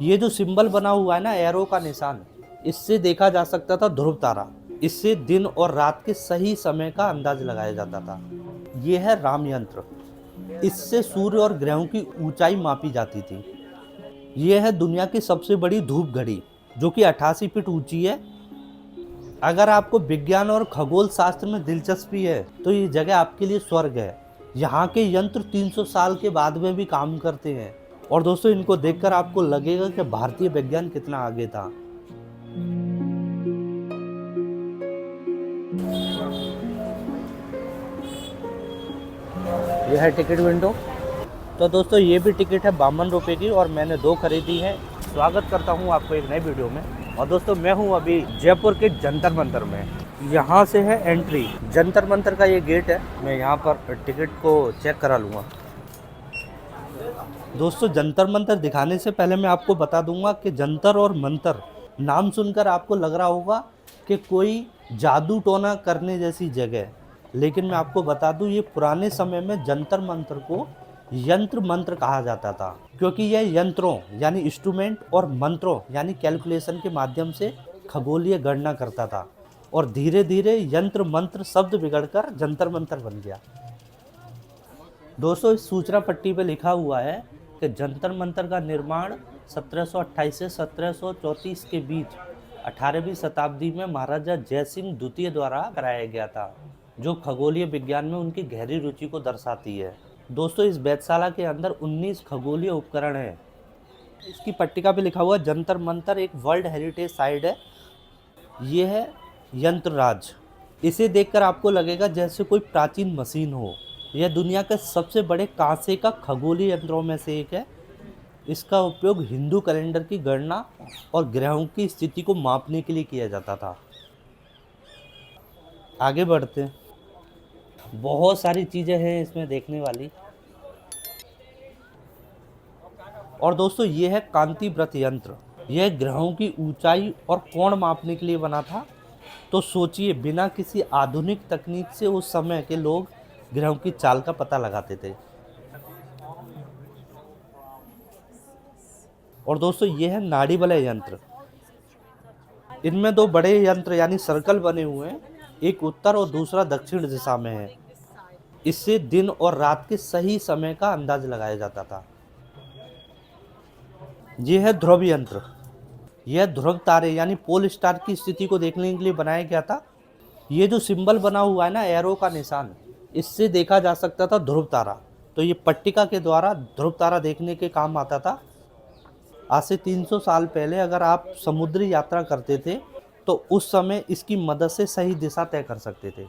ये जो सिंबल बना हुआ है ना, एरो का निशान, इससे देखा जा सकता था ध्रुव तारा। इससे दिन और रात के सही समय का अंदाज लगाया जाता था। ये है राम यंत्र। इससे सूर्य और ग्रहों की ऊंचाई मापी जाती थी। ये है दुनिया की सबसे बड़ी धूप घड़ी, जो कि 88 फीट ऊंची है। अगर आपको विज्ञान और खगोल शास्त्र में दिलचस्पी है तो ये जगह आपके लिए स्वर्ग है। यहाँ के यंत्र 300 साल के बाद में भी काम करते हैं। और दोस्तों, इनको देखकर आपको लगेगा कि भारतीय विज्ञान कितना आगे था। यह है टिकट विंडो। तो दोस्तों, ये भी टिकट है 52 रुपये की और मैंने 2 खरीदी है। स्वागत करता हूँ आपको एक नए वीडियो में। और दोस्तों, मैं हूँ अभी जयपुर के जंतर मंतर में। यहाँ से है एंट्री। जंतर मंतर का ये गेट है। मैं यहाँ पर टिकट को चेक करा लूँगा। दोस्तों, जंतर मंतर दिखाने से पहले मैं आपको बता दूंगा कि जंतर और मंतर नाम सुनकर आपको लग रहा होगा कि कोई जादू टोना करने जैसी जगह। लेकिन मैं आपको बता दूं, ये पुराने समय में जंतर मंतर को यंत्र मंत्र कहा जाता था, क्योंकि यह यंत्रों यानी इंस्ट्रूमेंट और मंत्रों यानी कैलकुलेशन के माध्यम से खगोलीय गणना करता था। और धीरे धीरे यंत्र मंत्र शब्द बिगड़कर जंतर मंतर बन गया। दोस्तों, इस सूचना पट्टी पे लिखा हुआ है कि जंतर मंतर का निर्माण 1728 से 1734 के बीच 18वीं शताब्दी में महाराजा जयसिंह द्वितीय द्वारा कराया गया था, जो खगोलीय विज्ञान में उनकी गहरी रुचि को दर्शाती है। दोस्तों, इस वेधशाला के अंदर 19 खगोलीय उपकरण हैं। इसकी पट्टिका पे लिखा हुआ है जंतर मंतर एक वर्ल्ड हेरिटेज साइट है। ये है यंत्रराज। इसे देखकर आपको लगेगा जैसे कोई प्राचीन मशीन हो। यह दुनिया के सबसे बड़े कांसे का खगोलीय यंत्रों में से एक है। इसका उपयोग हिंदू कैलेंडर की गणना और ग्रहों की स्थिति को मापने के लिए किया जाता था। आगे बढ़ते हैं। बहुत सारी चीज़ें हैं इसमें देखने वाली। और दोस्तों, ये है कांति व्रत यंत्र। यह ग्रहों की ऊंचाई और कोण मापने के लिए बना था। तो सोचिए, बिना किसी आधुनिक तकनीक से उस समय के लोग ग्रहों की चाल का पता लगाते थे। और दोस्तों, ये है नाड़ी वलय यंत्र। इनमें 2 बड़े यंत्र यानी सर्कल बने हुए हैं। एक उत्तर और दूसरा दक्षिण दिशा में है। इससे दिन और रात के सही समय का अंदाज लगाया जाता था। यह है ध्रुव यंत्र। यह ध्रुव तारे यानी पोल स्टार की स्थिति को देखने के लिए बनाया गया था। ये जो सिंबल बना हुआ है ना, एरो का निशान, इससे देखा जा सकता था ध्रुव तारा। तो ये पट्टिका के द्वारा ध्रुव तारा देखने के काम आता था। आज से 300 साल पहले अगर आप समुद्री यात्रा करते थे तो उस समय इसकी मदद से सही दिशा तय कर सकते थे।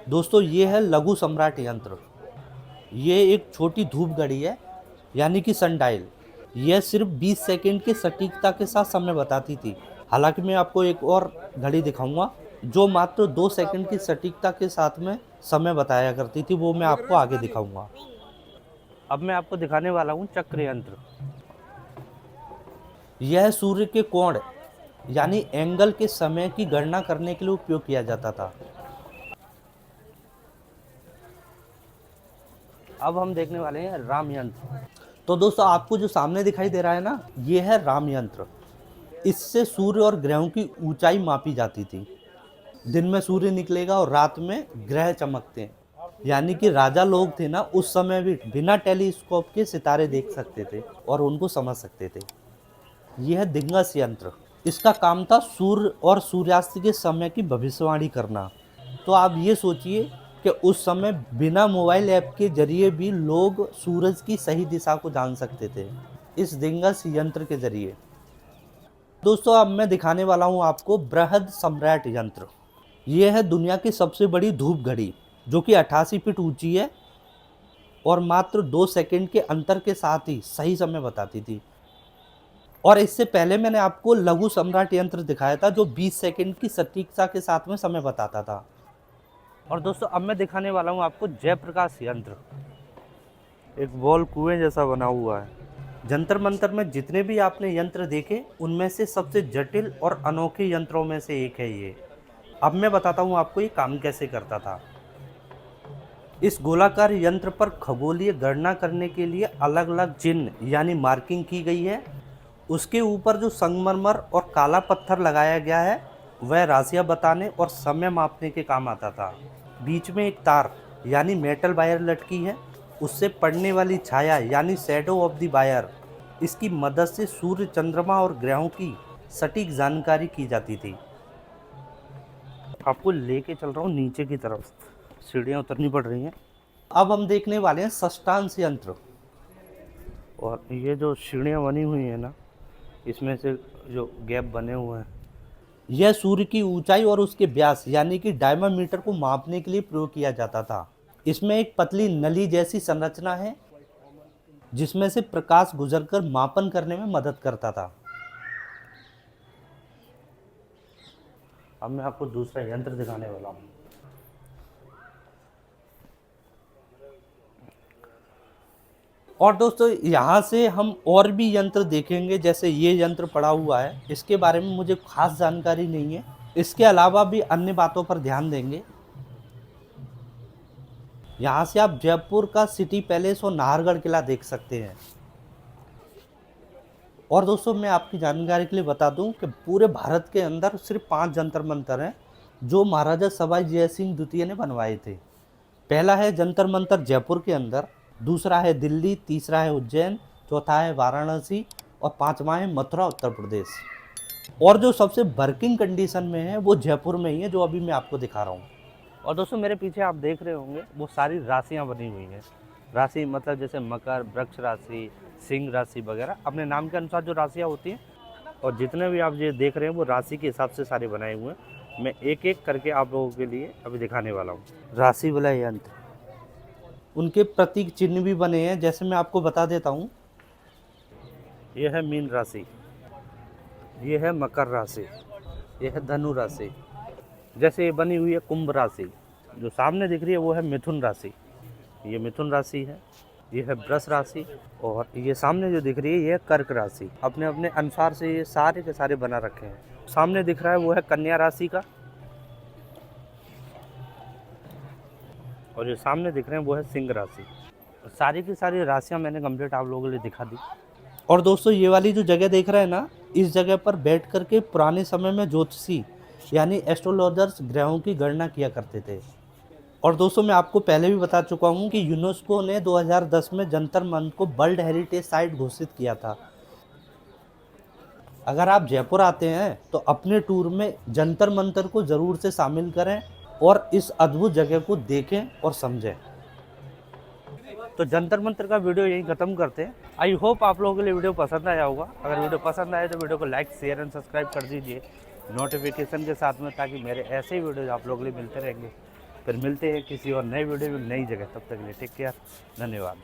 दोस्तों, ये है लघु सम्राट यंत्र। ये एक छोटी धूप घड़ी है, यानी कि सनडायल। यह सिर्फ 20 सेकंड की सटीकता के साथ समय बताती थी। हालांकि मैं आपको एक और घड़ी दिखाऊंगा जो मात्र 2 सेकंड की सटीकता के साथ में समय बताया करती थी। वो मैं आपको आगे दिखाऊंगा। अब मैं आपको दिखाने वाला हूँ चक्र यंत्र। यह सूर्य के कोण यानी एंगल के समय की गणना करने के लिए उपयोग किया जाता था। अब हम देखने वाले हैं राम यंत्र। तो दोस्तों, आपको जो सामने दिखाई दे रहा है ना, ये है राम यंत्र। इससे सूर्य और ग्रहों की ऊंचाई मापी जाती थी। दिन में सूर्य निकलेगा और रात में ग्रह चमकते हैं। यानी कि राजा लोग थे ना, उस समय भी बिना टेलीस्कोप के सितारे देख सकते थे और उनको समझ सकते थे। यह है दिग्गज यंत्र। इसका काम था सूर्य और सूर्यास्त के समय की भविष्यवाणी करना। तो आप ये सोचिए कि उस समय बिना मोबाइल ऐप के जरिए भी लोग सूरज की सही दिशा को जान सकते थे इस दिग्गज यंत्र के जरिए। दोस्तों, अब मैं दिखाने वाला हूँ आपको बृहद सम्राट यंत्र। यह है दुनिया की सबसे बड़ी धूप घड़ी, जो कि 88 फीट ऊंची है और मात्र 2 सेकंड के अंतर के साथ ही सही समय बताती थी। और इससे पहले मैंने आपको लघु सम्राट यंत्र दिखाया था, जो 20 सेकंड की सटीकता के साथ में समय बताता था। और दोस्तों, अब मैं दिखाने वाला हूँ आपको जयप्रकाश यंत्र। एक बॉल कुएं जैसा बना हुआ है। जंतर मंतर में जितने भी आपने यंत्र देखे, उनमें से सबसे जटिल और अनोखे यंत्रों में से एक है ये। अब मैं बताता हूँ आपको ये काम कैसे करता था। इस गोलाकार यंत्र पर खगोलीय गणना करने के लिए अलग अलग चिन्ह यानी मार्किंग की गई है। उसके ऊपर जो संगमरमर और काला पत्थर लगाया गया है वह राशियाँ बताने और समय मापने के काम आता था। बीच में एक तार यानी मेटल वायर लटकी है, उससे पड़ने वाली छाया यानी शैडो ऑफ द वायर, इसकी मदद से सूर्य, चंद्रमा और ग्रहों की सटीक जानकारी की जाती थी। आपको लेके चल रहा हूँ नीचे की तरफ, सीढ़ियाँ उतरनी पड़ रही हैं। अब हम देखने वाले हैं षष्ठांश यंत्र। और ये जो सीढ़ियाँ बनी हुई हैं ना, इसमें से जो गैप बने हुए हैं, यह सूर्य की ऊंचाई और उसके व्यास यानी कि डायमीटर को मापने के लिए प्रयोग किया जाता था। इसमें एक पतली नली जैसी संरचना है जिसमें से प्रकाश गुजरकर मापन करने में मदद करता था। अब मैं आपको दूसरा यंत्र दिखाने वाला हूँ। और दोस्तों यहाँ से हम और भी यंत्र देखेंगे, जैसे ये यंत्र पड़ा हुआ है, इसके बारे में मुझे खास जानकारी नहीं है। इसके अलावा भी अन्य बातों पर ध्यान देंगे। यहाँ से आप जयपुर का सिटी पैलेस और नाहरगढ़ किला देख सकते हैं। और दोस्तों मैं आपकी जानकारी के लिए बता दूं कि पूरे भारत के अंदर सिर्फ 5 जंतर मंतर हैं जो महाराजा सवाई जय सिंह द्वितीय ने बनवाए थे। पहला है जंतर मंतर जयपुर के अंदर, दूसरा है दिल्ली, तीसरा है उज्जैन, चौथा है वाराणसी और पांचवा है मथुरा उत्तर प्रदेश। और जो सबसे वर्किंग कंडीशन में है वो जयपुर में ही है, जो अभी मैं आपको दिखा रहा हूँ। और दोस्तों मेरे पीछे आप देख रहे होंगे वो सारी राशियाँ बनी हुई हैं। राशि मतलब जैसे मकर, वृक्ष राशि, सिंह राशि वगैरह अपने नाम के अनुसार जो राशियाँ होती हैं। और जितने भी आप ये देख रहे हैं वो राशि के हिसाब से सारे बनाए हुए हैं। मैं एक एक करके आप लोगों के लिए अभी दिखाने वाला हूँ। राशि वाला यंत्र, उनके प्रतीक चिन्ह भी बने हैं, जैसे मैं आपको बता देता हूँ। ये है मीन राशि, ये है मकर राशि, ये है धनु राशि। जैसे ये बनी हुई है कुंभ राशि, जो सामने दिख रही है वो है मिथुन राशि, ये मिथुन राशि है। ये है वृष राशि और ये सामने जो दिख रही है ये है कर्क राशि। अपने अपने अनुसार से ये सारे के सारे बना रखे हैं। सामने दिख रहा है वो है कन्या राशि का, और जो सामने दिख रहे हैं वो है सिंह राशि। सारी की सारी राशियाँ मैंने कंप्लीट आप लोगों के लिए दिखा दी। और दोस्तों ये वाली जो जगह देख रहे हैं ना, इस जगह पर बैठ करके पुराने समय में ज्योतिषी यानी एस्ट्रोलॉजर्स ग्रहों की गणना किया करते थे। और दोस्तों मैं आपको पहले भी बता चुका हूँ कि यूनेस्को ने 2010 में जंतर मंतर को वर्ल्ड हेरिटेज साइट घोषित किया था। अगर आप जयपुर आते हैं तो अपने टूर में जंतर मंतर को ज़रूर से शामिल करें और इस अद्भुत जगह को देखें और समझें। तो जंतर मंतर का वीडियो यहीं ख़त्म करते हैं। आई होप आप लोगों के लिए वीडियो पसंद आया होगा। अगर वीडियो पसंद आए तो वीडियो को लाइक, शेयर एंड सब्सक्राइब कर दीजिए नोटिफिकेशन के साथ में, ताकि मेरे ऐसे ही वीडियोज आप लोगों के लिए मिलते रहेंगे। फिर मिलते हैं किसी और नए वीडियो में नई जगह। तब तक के लिए टेक केयर, धन्यवाद।